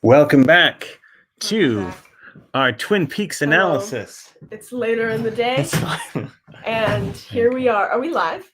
Welcome back to our Twin Peaks analysis. It's later in the day, It's fine. and here we are. Are we live?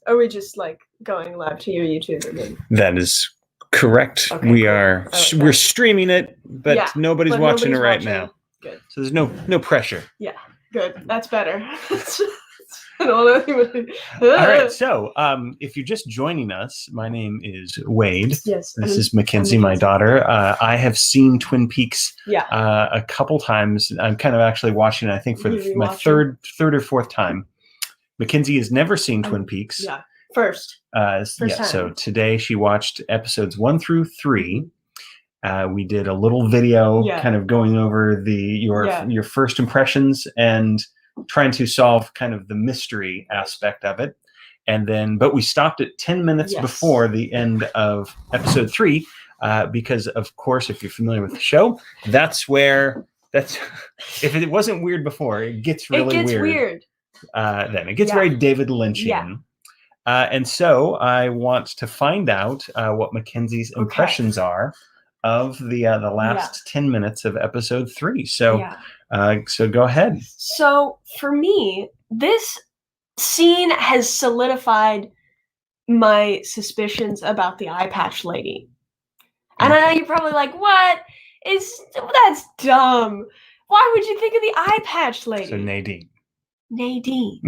Or are we just like going live to your YouTube? Again? That is correct. Okay, we cool. are. Okay. We're streaming it, but nobody's watching it right now. Good. So there's no pressure. Yeah, good. That's better. I don't know. All right. So, if you're just joining us, my name is Wade. Yes. This is Mackenzie, my daughter. I have seen Twin Peaks a couple times. I'm kind of actually watching it, I think, for my third or fourth time. Mackenzie has never seen Twin Peaks. Yeah. First time. So today she watched episodes 1 through 3. We did a little video kind of going over your first impressions and trying to solve kind of the mystery aspect of it. And then, but we stopped at 10 minutes before the end of episode 3, because of course, if you're familiar with the show, if it wasn't weird before, it gets really weird. Then it gets very David Lynchian. And so I want to find out what Mackenzie's impressions are of the last 10 minutes of episode 3. So, so go ahead. So for me, this scene has solidified my suspicions about the eye patch lady. And I know you're probably like, that's dumb. Why would you think of the eye patch lady? So Nadine.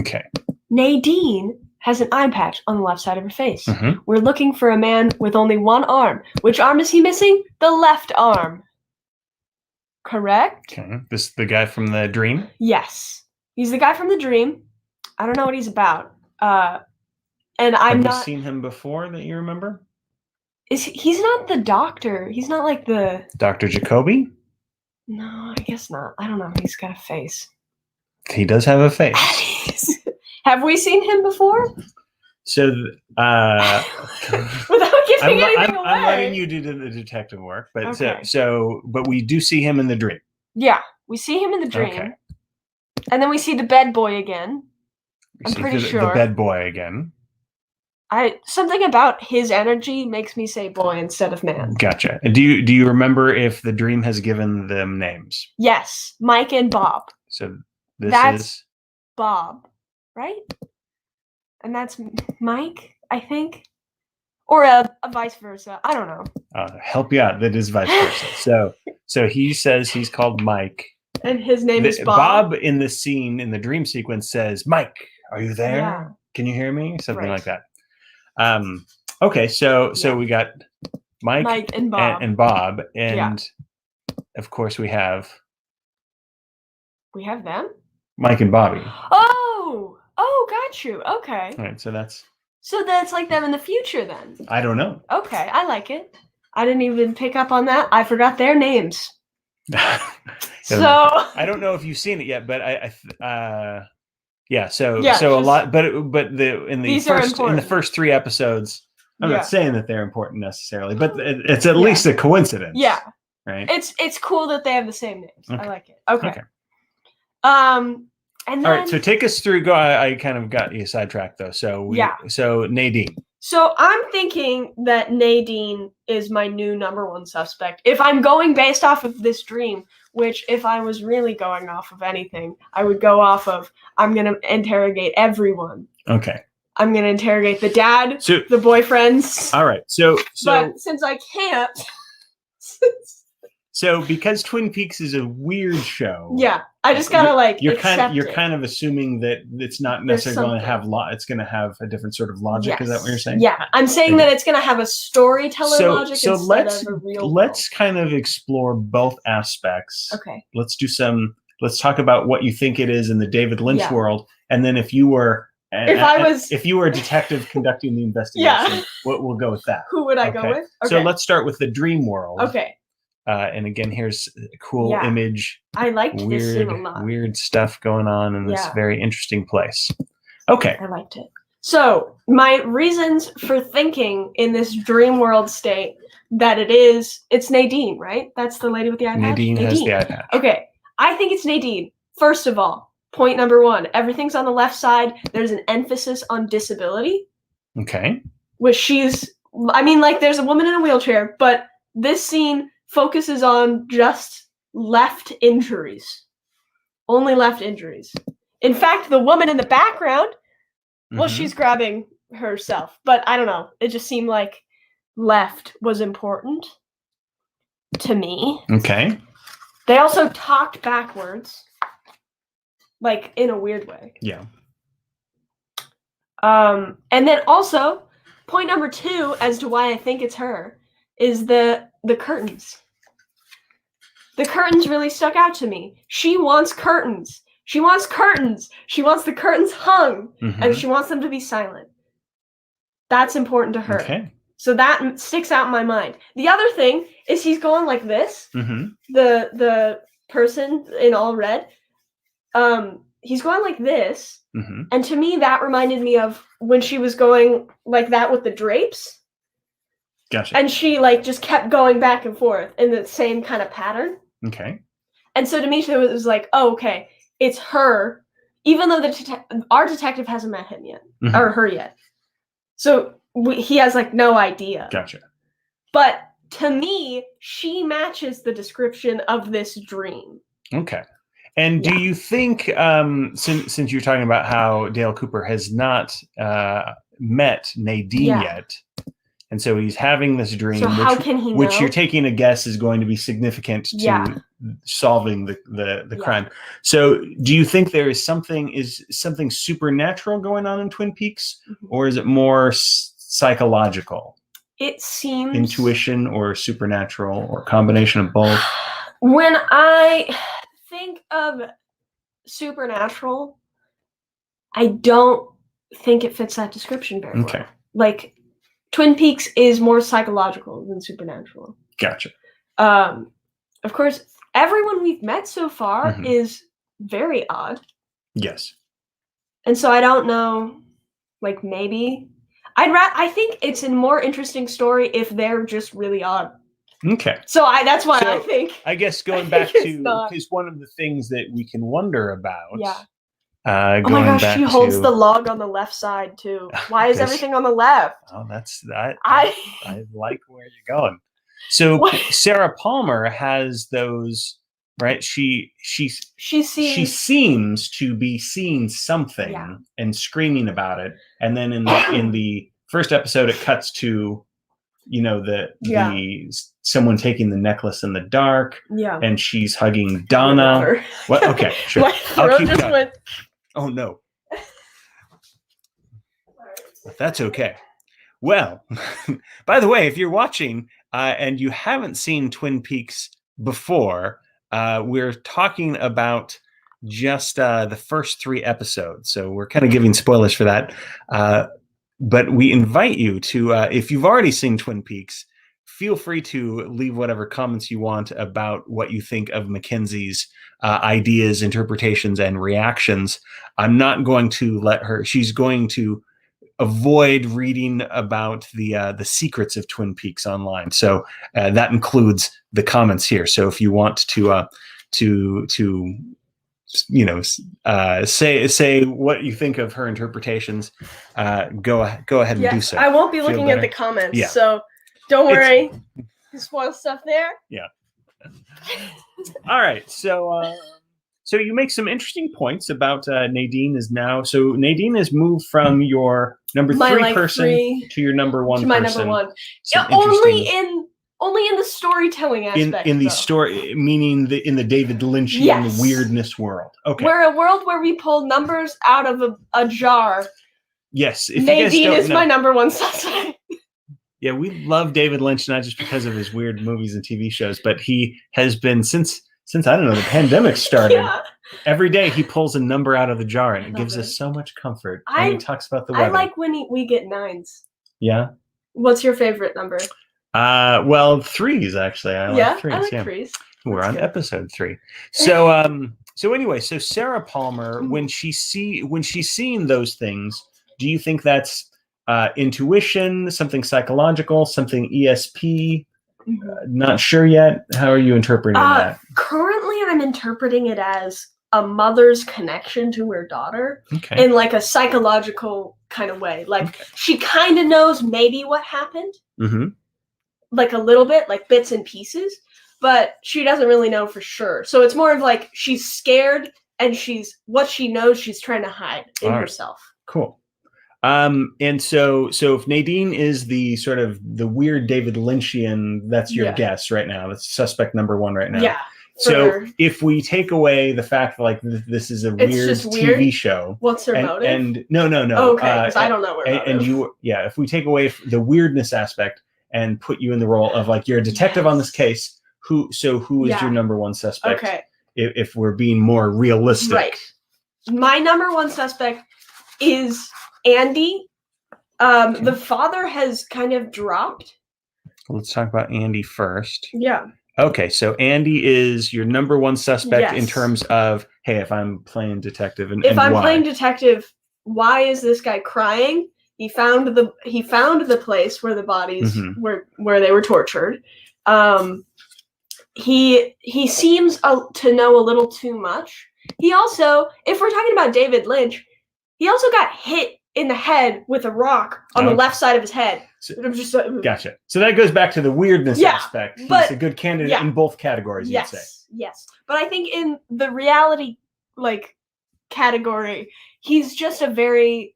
Okay. Nadine has an eye patch on the left side of her face. Mm-hmm. We're looking for a man with only one arm. Which arm is he missing? The left arm. Correct? Okay. This the guy from the dream? Yes. He's the guy from the dream. I don't know what he's about. And Have you seen him before that you remember? He's not the doctor. He's not like the Dr. Jacoby? No, I guess not. I don't know. He's got a face. He does have a face. Have we seen him before? So, without giving anything away, I'm letting you do the detective work, but but we do see him in the dream. Yeah, we see him in the dream, and then we see the bed boy again. I'm pretty sure the bed boy again. Something about his energy makes me say boy instead of man. Gotcha. Do you remember if the dream has given them names? Yes, Mike and Bob. So that's Bob, right? And that's Mike, I think, or a vice versa. I don't know. Help you out. That is vice versa. So he says he's called Mike, and his name is Bob. Bob in the scene in the dream sequence says, "Mike, are you there? Yeah. Can you hear me?" Something like that. Okay. So we got Mike and Bob, and of course we have them. Mike and Bobby. Oh, got you. Okay. All right, so that's like them in the future then. I don't know. Okay, I like it. I didn't even pick up on that. I forgot their names. So I don't know if you've seen it yet, but So a lot, but in the first 3 episodes, I'm not saying that they're important necessarily, but it's at least a coincidence. Yeah. Right. It's cool that they have the same names. Okay. I like it. Okay. And then, all right, so take us through. I kind of got you sidetracked though. So so Nadine. So I'm thinking that Nadine is my new number 1 suspect. If I'm going based off of this dream, which if I was really going off of anything, I would go off of I'm going to interrogate everyone. Okay. I'm going to interrogate the dad, the boyfriends. All right. So but since I can't. So because Twin Peaks is a weird show. Yeah. I just gotta you're kind of assuming that it's not necessarily going to have it's going to have a different sort of logic. Yes. Is that what you're saying? Yeah, I'm saying that it's going to have a storyteller logic instead of a real. Let's kind of explore both aspects. Okay. Let's talk about what you think it is in the David Lynch world, and then if you were a detective conducting the investigation, we'll go with that. Who would I go with? Okay. So let's start with the dream world. Okay. And again, here's a cool image. I liked this scene a lot. Weird stuff going on in this very interesting place. Okay. I liked it. So my reasons for thinking in this dream world state that it's Nadine, right? That's the lady with the eye patch? Nadine has the eye patch. Okay. I think it's Nadine. First of all, point number 1, everything's on the left side. There's an emphasis on disability. Okay. Which there's a woman in a wheelchair, but this scene focuses on just left injuries. Only left injuries. In fact, the woman in the background, well, she's grabbing herself. But I don't know. It just seemed like left was important to me. Okay. They also talked backwards. Like, in a weird way. Yeah. And then also, point number 2 as to why I think it's her is the curtains. The curtains really stuck out to me. She wants curtains. She wants curtains. She wants the curtains hung, and she wants them to be silent. That's important to her. Okay. So that sticks out in my mind. The other thing is he's going like this. The person in all red. He's going like this. And to me, that reminded me of when she was going like that with the drapes. Gotcha. And she like just kept going back and forth in the same kind of pattern. Okay. And so to me, it was like, oh, okay, it's her, even though our detective hasn't met him yet, or her yet. So he has like no idea. Gotcha. But to me, she matches the description of this dream. Okay. And do you think, since you're talking about how Dale Cooper has not met Nadine yet, and so he's having this dream, so how can he know? Which you're taking a guess is going to be significant to solving the crime. So do you think there is something supernatural going on in Twin Peaks, or is it more psychological? It seems intuition or supernatural or combination of both. When I think of supernatural, I don't think it fits that description very well. Like, Twin Peaks is more psychological than supernatural. Gotcha. Of course, everyone we've met so far is very odd. Yes. And so I don't know, like, maybe I think it's a more interesting story if they're just really odd. Okay. So that's why I think. I guess going back to, because one of the things that we can wonder about. Yeah. Oh my gosh, she holds the log on the left side too. Why is everything on the left? Oh, that's that. I like where you're going. So Sarah Palmer has those, right? She seems to be seeing something and screaming about it, and then in the first episode, it cuts to, the someone taking the necklace in the dark, and she's hugging Donna. What? Okay, sure. My throat just went. Oh no. That's okay. Well, by the way, if you're watching and you haven't seen Twin Peaks before, we're talking about just the first 3 episodes. So we're kind of giving spoilers for that. But we invite you to, if you've already seen Twin Peaks, feel free to leave whatever comments you want about what you think of Mackenzie's ideas, interpretations, and reactions. I'm not going to let her. She's going to avoid reading about the secrets of Twin Peaks online. So that includes the comments here. So if you want to say what you think of her interpretations, go ahead and do so. I won't be looking at the comments, so don't worry. Spoil stuff there. Yeah. All right. So you make some interesting points about Nadine is now. So Nadine has moved from your number 3 person to your number 1 to my person. number 1. Yeah, only in the storytelling aspect. In the story, meaning in the David Lynchian weirdness world. Okay. We're a world where we pull numbers out of a jar. Yes. If Nadine is my number 1 suspect. Yeah, we love David Lynch, not just because of his weird movies and TV shows, but he has been since I don't know, the pandemic started. Every day he pulls a number out of the jar, and it gives us so much comfort. And he talks about the weather. I like when we get 9s. Yeah. What's your favorite number? Well, 3s actually. I like 3s. I like 3s. We're on episode 3. So so anyway, so Sarah Palmer, when she's seeing those things, do you think that's intuition, something psychological, something ESP? Not sure yet. How are you interpreting that? Currently, I'm interpreting it as a mother's connection to her daughter in like a psychological kind of way. Like she kind of knows maybe what happened, like a little bit, like bits and pieces, but she doesn't really know for sure. So it's more of like she's scared and what she knows she's trying to hide in herself. Cool. And so if Nadine is the sort of the weird David Lynchian, that's your guess right now. That's suspect number 1 right now. Yeah. So if we take away the fact that like this is a weird TV show, what's her motive? And no. Okay, because I don't know where. And you, if we take away the weirdness aspect and put you in the role of like you're a detective on this case, who is your number 1 suspect? Okay. If we're being more realistic, right? My number 1 suspect is Andy. The father has kind of dropped. Let's talk about Andy first. Yeah. Okay, so Andy is your number 1 suspect in terms of, hey, if I'm playing detective if I'm playing detective, why is this guy crying? He found the place where the bodies where they were tortured. He seems to know a little too much. He also, if we're talking about David Lynch, he also got hit in the head with a rock on the left side of his head. So, gotcha. So that goes back to the weirdness aspect. He's a good candidate in both categories, you'd say. Yes. But I think in the reality category, he's just a very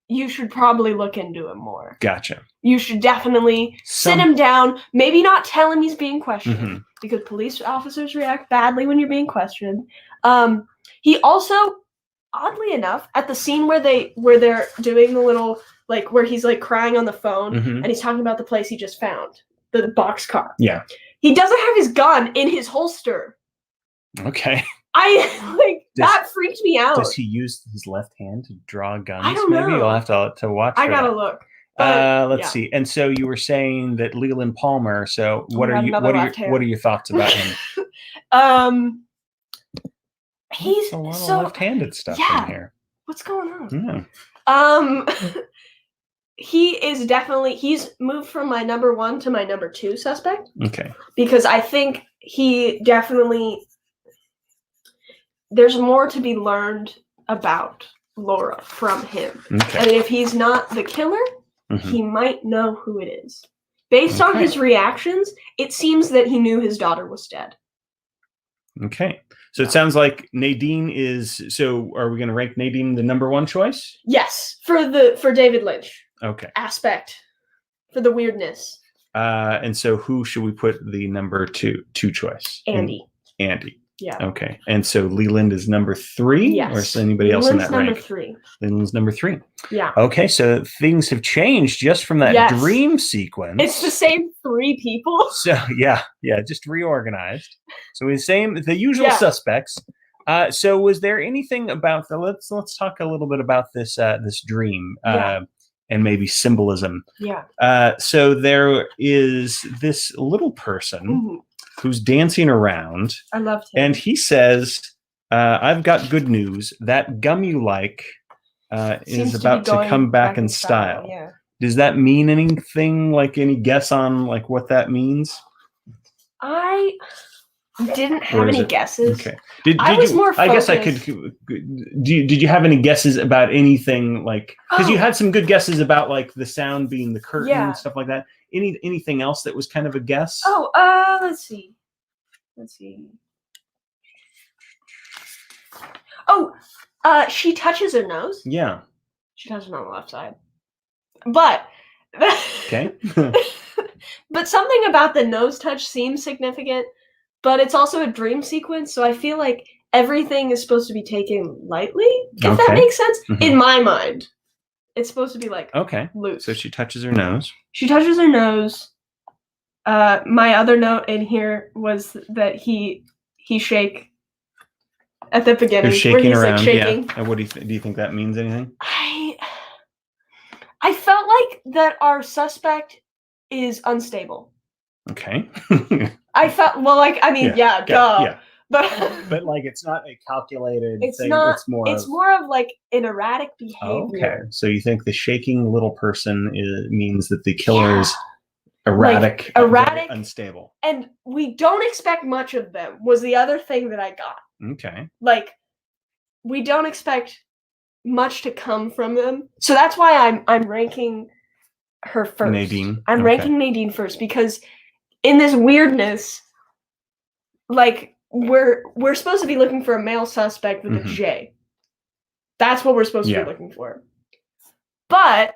you should probably look into him more. Gotcha. You should definitely sit him down, maybe not tell him he's being questioned, because police officers react badly when you're being questioned. He also, oddly enough, at the scene where they're doing the little where he's crying on the phone and he's talking about the place he just found, the boxcar. Yeah. He doesn't have his gun in his holster. Okay. That freaked me out. Does he use his left hand to draw guns? I don't know. Maybe you'll have to watch. I gotta look. Let's see. And so you were saying that Leland Palmer. So what are your thoughts about him? He's a lot of left-handed stuff in here. What's going on? Yeah. He's moved from my number 1 to my number 2 suspect. Okay. Because I think he definitely, there's more to be learned about Laura from him. Okay. And if he's not the killer, he might know who it is. Based on his reactions, it seems that he knew his daughter was dead. Okay. So it sounds like Nadine is. So are we going to rank Nadine the number 1 choice? Yes, for David Lynch. Okay. Aspect for the weirdness. And so who should we put the number 2 choice? Andy. Andy. Yeah. Okay. And so Leland is number 3? Yes. Or is anybody else in that rank? Number 3. Leland's number 3. Yeah. Okay. So things have changed just from that dream sequence. It's the same 3 people. So yeah, just reorganized. So the usual suspects. So was there anything about let's talk a little bit about this dream and maybe symbolism. Yeah. So there is this little person who's dancing around. I loved him. And he says, I've got good news. That gum you like is about to come back in style. Yeah. Does that mean anything? Any guess on what that means? I didn't have any guesses. Okay. I was more focused. I guess I could. Did you have any guesses about anything because you had some good guesses about the sound being the curtain and stuff like that. Anything else that was kind of a guess? Let's see. She touches her nose. Yeah. She touches it on the left side. But okay. But something about the nose touch seems significant, but it's also a dream sequence, so I feel like everything is supposed to be taken lightly, if that makes sense. In my mind. It's supposed to be loose. So she touches her nose. She touches her nose. My other note in here was that he shake at the beginning. He's shaking around. Shaking. Yeah. And what do you think that means? Anything? I felt like that our suspect is unstable. Okay. I felt duh. Yeah. But it's not a calculated it's thing. Not, it's more of an erratic behavior. Okay. So you think the shaking little person means that the killer is erratic, unstable. And we don't expect much of them was the other thing that I got. Okay. We don't expect much to come from them. So that's why I'm ranking her first. Nadine. I'm ranking Nadine first because in this weirdness, like we're supposed to be looking for a male suspect with a J. That's what we're supposed to be looking for. But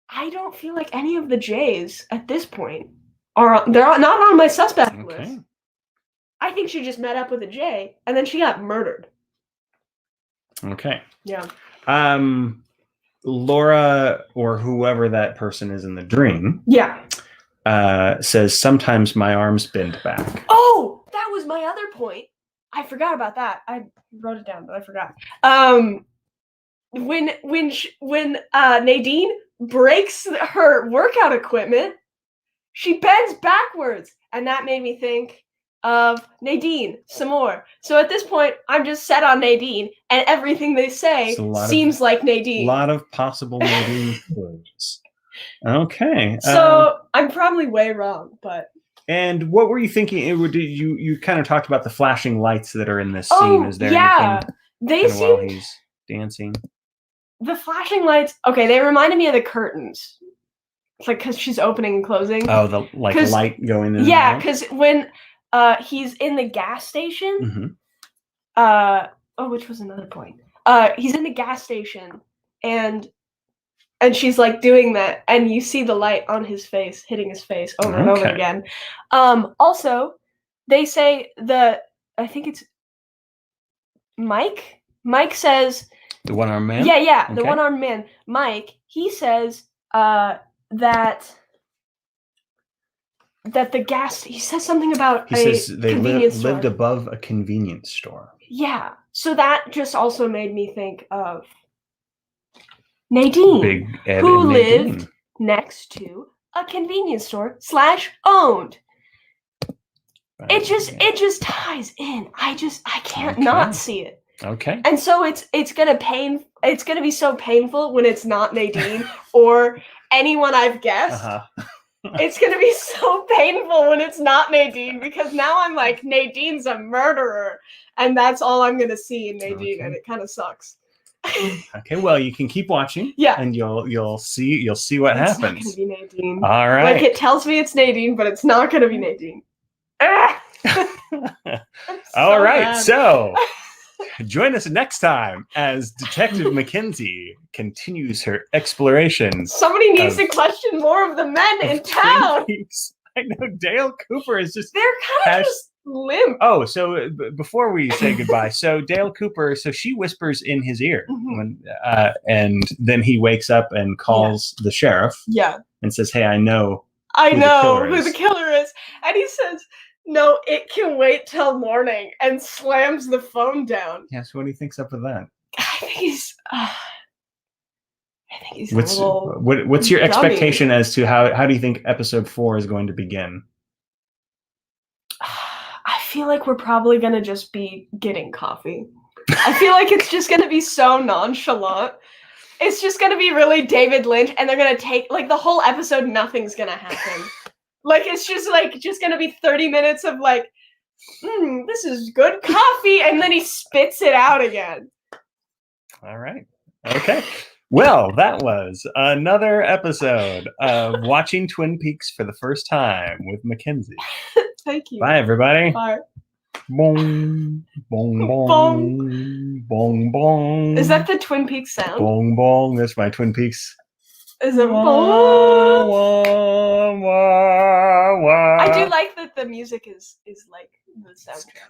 I don't feel like any of the J's at this point they're not on my suspect list. I think she just met up with a J and then she got murdered. Okay. Yeah. Laura, or whoever that person is in the dream, says, sometimes my arms bend back. Oh, that was my other point. I forgot about that. I wrote it down, but I forgot. When Nadine breaks her workout equipment, she bends backwards, and that made me think of Nadine some more. So at this point, I'm just set on Nadine, and everything they say seems like Nadine. A lot of possible Nadine clues. Okay. So I'm probably way wrong, but. And what were you thinking? You kind of talked about the flashing lights that are in this scene. Is there anything they seemed, while he's dancing? The flashing lights. Okay, they reminded me of the curtains. It's like because she's opening and closing. Oh, the light going in. Yeah, because when he's in the gas station. Which was another point. He's in the gas station and she's like doing that, and you see the light on his face, hitting his face over and over again. Also, they say I think it's Mike. Mike says the one-armed man. Yeah, the one-armed man. Mike. He says that the gas. He says something about he says they lived above a convenience store. Yeah, so that just also made me think of Nadine, Big Ed who and Nadine. lived next to a convenience store / owned. It just ties in. I can't not see it. Okay. And so it's gonna be so painful when it's not Nadine or anyone I've guessed. It's gonna be so painful when it's not Nadine because now I'm like, Nadine's a murderer, and that's all I'm gonna see in Nadine, and it kind of sucks. Okay, well, you can keep watching, and you'll see what happens. It's not gonna be Nadine. All right. Like it tells me it's Nadine, but it's not gonna be Nadine. All right, so join us next time as Detective Mackenzie continues her exploration. Somebody needs to question more of the men in town. I know Dale Cooper is just... They're kind of just limp. Oh, so before we say goodbye, so Dale Cooper, so she whispers in his ear, and then he wakes up and calls the sheriff. Yeah. And says, hey, I know who the killer is. And he says, no, it can wait till morning, and slams the phone down. Yeah, so what do you think's up with that? I think he's what's your expectation as to how do you think episode 4 is going to begin? I feel like we're probably going to just be getting coffee. I feel like it's just going to be so nonchalant. It's just going to be really David Lynch, and they're going to take, like, the whole episode, nothing's going to happen. Like, it's just going to be 30 minutes of, like, this is good coffee, and then he spits it out again. All right. Okay. Well, that was another episode of Watching Twin Peaks for the first time with Mackenzie. Thank you. Bye, everybody. Bye. Bong, bong, bong, bong, bong, bong. Is that the Twin Peaks sound? Bong, bong. That's my Twin Peaks. Is it bong? I do like that the music is like the soundtrack.